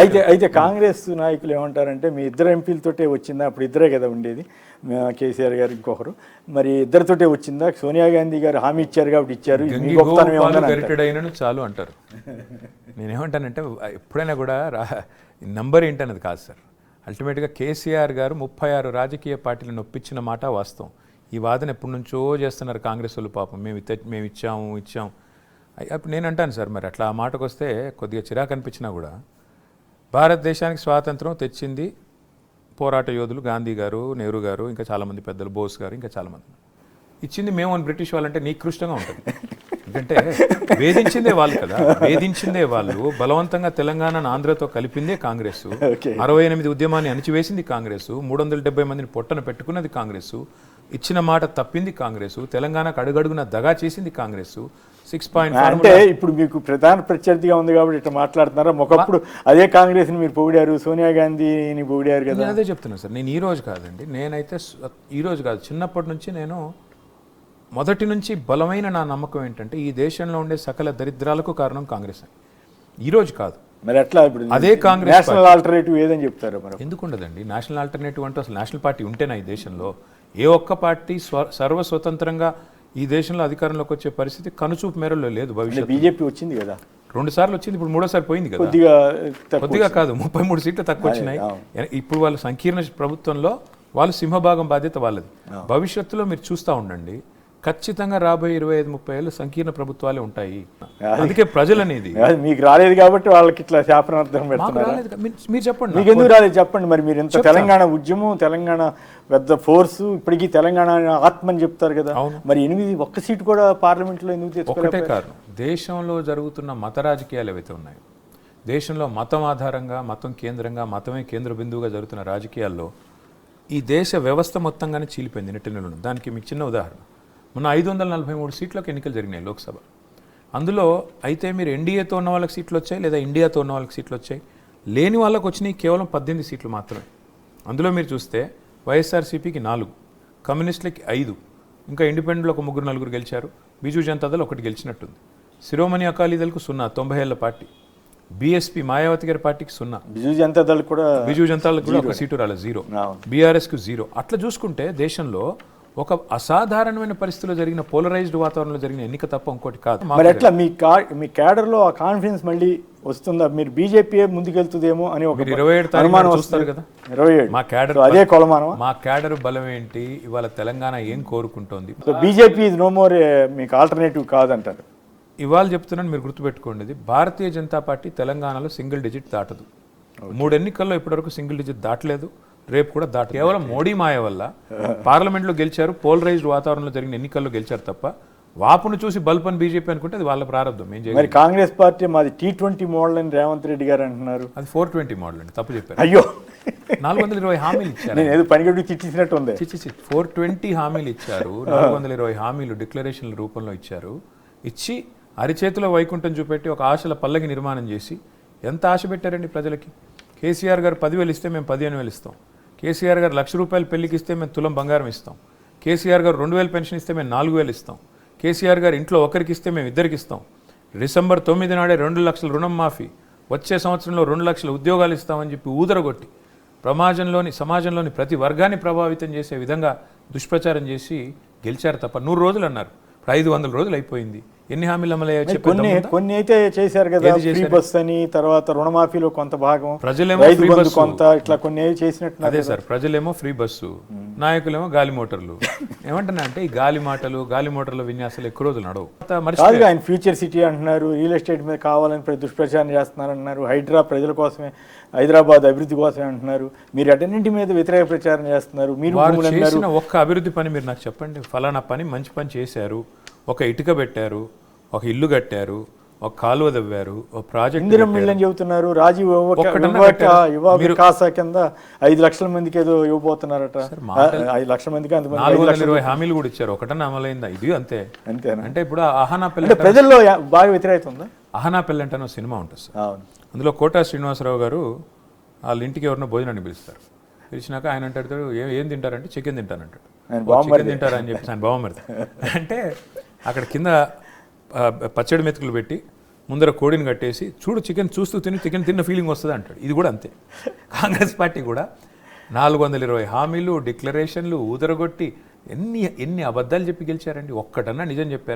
అయితే కాంగ్రెస్ నాయకులు ఏమంటారంటే మీ ఇద్దరు ఎంపీలతోటే వచ్చిందా, అప్పుడు ఇద్దరే కదా ఉండేది, కేసీఆర్ గారు ఇంకొకరు, మరి ఇద్దరితోటే వచ్చిందా, సోనియా గాంధీ గారు హామీ ఇచ్చారు కాబట్టి ఇచ్చారు, అయినా చాలు అంటారు. నేనేమంటానంటే ఎప్పుడైనా కూడా నంబర్ ఏంటన్నది కాదు సార్. అల్టిమేట్గా కేసీఆర్ గారు 36 రాజకీయ పార్టీలను ఒప్పించిన మాట వాస్తవం. ఈ వాదన ఎప్పటి నుంచో చేస్తున్నారు కాంగ్రెస్ వాళ్ళు. పాపం మేము ఇచ్చాము. అప్పుడు నేను అంటాను సార్, మరి అట్లా ఆ మాటకు వస్తే కొద్దిగా చిరాకు అనిపించినా కూడా భారతదేశానికి స్వాతంత్రం తెచ్చింది పోరాట యోధులు గాంధీ గారు, నెహ్రూ గారు, ఇంకా చాలామంది పెద్దలు, బోస్ గారు, ఇంకా చాలామంది. ఇచ్చింది మేము అని బ్రిటిష్ వాళ్ళంటే నికృష్టంగా ఉంటుంది. ఎందుకంటే వేధించిందే వాళ్ళు కదా, వేధించిందే వాళ్ళు. బలవంతంగా తెలంగాణను ఆంధ్రతో కలిపిందే కాంగ్రెస్. 68 ఉద్యమాన్ని అణిచివేసింది కాంగ్రెస్. 370 మందిని పొట్టన పెట్టుకున్నది కాంగ్రెస్. ఇచ్చిన మాట తప్పింది కాంగ్రెస్. తెలంగాణకు అడుగడుగున దగా చేసింది కాంగ్రెస్. 6.5 అంటే ఇప్పుడు మీకు ప్రధాన ప్రత్యర్థిగా ఉంది కాబట్టి ఇట్లా మాట్లాడుతున్నారా? ఒకప్పుడు అదే కాంగ్రెస్ని మీరు పొగిడారు, సోనియా గాంధీని పొగిడారు కదా. అదే చెప్తున్నాను సార్. నేను ఈ రోజు కాదండి, నేనైతే ఈ రోజు కాదు, చిన్నప్పటి నుంచి నేను మొదటి నుంచి బలమైన నా నమ్మకం ఏంటంటే ఈ దేశంలో ఉండే సకల దరిద్రాలకు కారణం కాంగ్రెస్ అని. ఈ రోజు కాదు మరి అట్లా ఇప్పుడు అదే కాంగ్రెస్ నేషనల్ ఆల్టర్నేటివ్ ఏదని చెప్తారు మరి? ఎందుకు ఉండదండి నేషనల్ ఆల్టర్నేటివ్ అంటే? అసలు నేషనల్ పార్టీ ఉంటేనా ఈ దేశంలో? ఏ ఒక్క పార్టీ సర్వస్వతంత్రంగా ఈ దేశంలో అధికారంలోకి వచ్చే పరిస్థితి కనుచూపు మేరలో లేదు. భవిష్యత్తు బీజేపీ వచ్చింది కదా, 2 సార్లు వచ్చింది, ఇప్పుడు 3వ పోయింది కదా. కొద్దిగా కాదు, 33 సీట్లు తక్కువ వచ్చినాయి. ఇప్పుడు వాళ్ళ సంకీర్ణ ప్రభుత్వంలో వాళ్ళు సింహభాగం బాధ్యత వాళ్ళది. భవిష్యత్తులో మీరు చూస్తూ ఉండండి, ఖచ్చితంగా రాబోయే 25-30 ఏళ్ళు సంకీర్ణ ప్రభుత్వాలే ఉంటాయి. అందుకే ప్రజలు అనేది మీకు రాలేదు కాబట్టి వాళ్ళకి ఇట్లా శాపనార్థం పెడుతున్నారు. మీరు చెప్పండి, మీకు ఎందుకు రాలేదు చెప్పండి. మరి మీరు ఎంత తెలంగాణ ఉద్యమం, తెలంగాణ పెద్ద ఫోర్స్, ఇప్పటికీ తెలంగాణ ఆత్మ అని చెప్తారు కదా, మరి 8 ఒక్క సీటు కూడా పార్లమెంట్లో ఎందుకు తెచ్చుకోలేదు? ఒకటే కారణం, దేశంలో జరుగుతున్న మత రాజకీయాలు ఏవైతే ఉన్నాయో, దేశంలో మతం ఆధారంగా, మతం కేంద్రంగా, మతమే కేంద్ర బిందువుగా జరుగుతున్న రాజకీయాల్లో ఈ దేశ వ్యవస్థ మొత్తంగానే చీలిపోయింది నెట్టినలో. దానికి మీకు చిన్న ఉదాహరణ, మొన్న 543 సీట్లకు ఎన్నికలు జరిగినాయి లోక్సభ. అందులో అయితే మీరు ఎన్డీఏతో ఉన్న వాళ్ళకి సీట్లు వచ్చాయి, లేదా ఇండియాతో ఉన్న వాళ్ళకి సీట్లు వచ్చాయి. లేని వాళ్ళకి వచ్చినాయి కేవలం 18 సీట్లు మాత్రమే. అందులో మీరు చూస్తే వైఎస్ఆర్సీపీకి 4, కమ్యూనిస్టులకి 5, ఇంకా ఇండిపెండెంట్లో ఒక 3-4 గెలిచారు. బిజు జనతాదళ్ 1 గెలిచినట్టుంది. శిరోమణి అకాలీదళకు 0, 90 ఏళ్ల పార్టీ. బీఎస్పీ మాయావతి గారి పార్టీకి 0, బిజు జనతాదళ్ కూడా 1 సీటు రాలేదు, 0. బీఆర్ఎస్కు 0. అట్లా చూసుకుంటే దేశంలో ఒక అసాధారణమైన పరిస్థితిలో జరిగిన, పోలరైజ్డ్ వాతావరణంలో జరిగిన ఎన్నిక తప్ప ఇంకోటి కాదు. మరి ఎట్లా మీ క్యాడర్లో ఆ కాన్ఫిడెన్స్ మళ్ళీ వస్తుందా? మీరు బీజేపీ ముందుకెళ్తుందేమో అని ఒక 27 చూస్తారు కదా. 27 మా క్యాడర్ అదే కొలమానం. మా క్యాడర్ బలం ఏంటి, ఇవాళ తెలంగాణ ఏం కోరుకుంటోంది? బీజేపీ నో మోర్ మీకు ఆల్టర్నేటివ్ కాదంటారు. ఇవాళ చెప్తున్నాను, మీరు గుర్తుపెట్టుకోండి, భారతీయ జనతా పార్టీ తెలంగాణలో సింగిల్ డిజిట్ దాటదు. 3 ఎన్నికల్లో ఇప్పటివరకు సింగిల్ డిజిట్ దాటలేదు, రేపు కూడా దాట. కేవలం మోడీ మాయ వల్ల పార్లమెంట్లో గెలిచారు, పోలరైజ్డ్ వాతావరణంలో జరిగిన ఎన్నికల్లో గెలిచారు తప్ప వాపును చూసి బల్పని బీజేపీ అనుకుంటే అది వాళ్ళ ప్రారంభం. ఏం చేయాలి? కాంగ్రెస్ పార్టీ మాది T20 మోడల్ అని రేవంత్ రెడ్డి గారు అంటున్నారు. అది 420 మోడల్ అండి, తప్పు చెప్పారు. అయ్యో, 420 హామీలు ఇచ్చారు. నేను ఏదో పనిగడ్డు చిట్టిసినట్టు ఉంది. 420 హామీలు ఇచ్చారు, 420 హామీలు డిక్లరేషన్ల రూపంలో ఇచ్చారు. ఇచ్చి అరిచేతిలో వైకుంఠం చూపెట్టి ఒక ఆశల పల్లకి నిర్మాణం చేసి ఎంత ఆశ పెట్టారండి ప్రజలకి. కేసీఆర్ గారు 10,000 ఇస్తే మేము 15,000 ఇస్తాం. కేసీఆర్ గారు ₹1,00,000 పెళ్లికి ఇస్తే మేము తులం బంగారం ఇస్తాం. కేసీఆర్ గారు 2,000 పెన్షన్ ఇస్తే మేము 4,000 ఇస్తాం. కేసీఆర్ గారు ఇంట్లో ఒకరికి ఇస్తే మేము 2 ఇస్తాం. డిసెంబర్ 9 నాడే 2 లక్షల రుణం మాఫీ, వచ్చే సంవత్సరంలో 2 లక్షల ఉద్యోగాలు ఇస్తామని చెప్పి ఊదరగొట్టి సమాజంలోని ప్రతి వర్గాన్ని ప్రభావితం చేసే విధంగా దుష్ప్రచారం చేసి గెలిచారు తప్ప 100 రోజులు అన్నారు. 500 రోజులు అయిపోయింది. ఎన్ని హామీలు అమలయ్యాయి? కొన్ని అయితే చేశారు కదా, ఫ్రీ బస్ అని, తర్వాత రుణమాఫీలో కొంత భాగం, ప్రజలేమో ఫ్రీ బస్సు కొంత, ఇట్లా కొన్ని చేసినట్టు. అదే సార్, ప్రజలేమో ఫ్రీ బస్సు, నాయకులేమో గాలి మోటార్లు. ఏమంటున్నా అంటే ఈ గాలి మోటార్ల విన్యాసాలు ఎక్కువ రోజులు నడవు. ఆయన ఫ్యూచర్ సిటీ అంటున్నారు, రియల్ ఎస్టేట్ మీద కావాలని దుష్ప్రచారం చేస్తున్నారు అంటున్నారు. హైడ్రా ప్రజల కోసమే, హైదరాబాద్ అభివృద్ధి కోసమే అంటున్నారు. మీరు అటన్నింటి మీద వ్యతిరేక ప్రచారం చేస్తున్నారు. మీరు చేసిన ఒక్క అభివృద్ధి పని మీరు నాకు చెప్పండి. ఫలానా పని, మంచి పని చేశారు, ఒక ఇటుక పెట్టారు, ఒక ఇల్లు కట్టారు, ఒక కాలువ తవ్వారు, ఒక ప్రాజెక్ట్ చెబుతున్నారు. రాజీవ్ కింద 5 లక్షల మందికి ఏదో ఇవ్వబోతున్నారట. 5 లక్షల మందికి 420 హామీలు కూడా ఇచ్చారు. ఒకటన్నా అమలైందా? ఇది అంతేనా? అంటే ఇప్పుడు అహనా పెళ్ళి ప్రజల్లో బాగా వ్యతిరేకత ఉందా? అహనా పెళ్ళి అంటే సినిమా ఉంటుంది సార్. అందులో కోటా శ్రీనివాసరావు గారు వాళ్ళ ఇంటికి ఎవరినో భోజనాన్ని పిలుస్తారు. పిలిచినాక ఆయన అంటాడు, ఏం తింటారంటే చికెన్ తింటానంటాడు. చికెన్ తింటారా అని చెప్పి ఆయన బావమరిది అంటే అక్కడ కింద పచ్చడి మెతుకులు పెట్టి ముందర కోడిని కట్టేసి చూడు చికెన్ చూస్తూ తిని చికెన్ తిన్న ఫీలింగ్ వస్తుంది అంటాడు. ఇది కూడా అంతే. కాంగ్రెస్ పార్టీ కూడా 420 హామీలు, డిక్లరేషన్లు ఊదరగొట్టి ఎన్ని అబద్ధాలు చెప్పి గెలిచారండి. ఒక్కటన్నా నిజం చెప్పారు.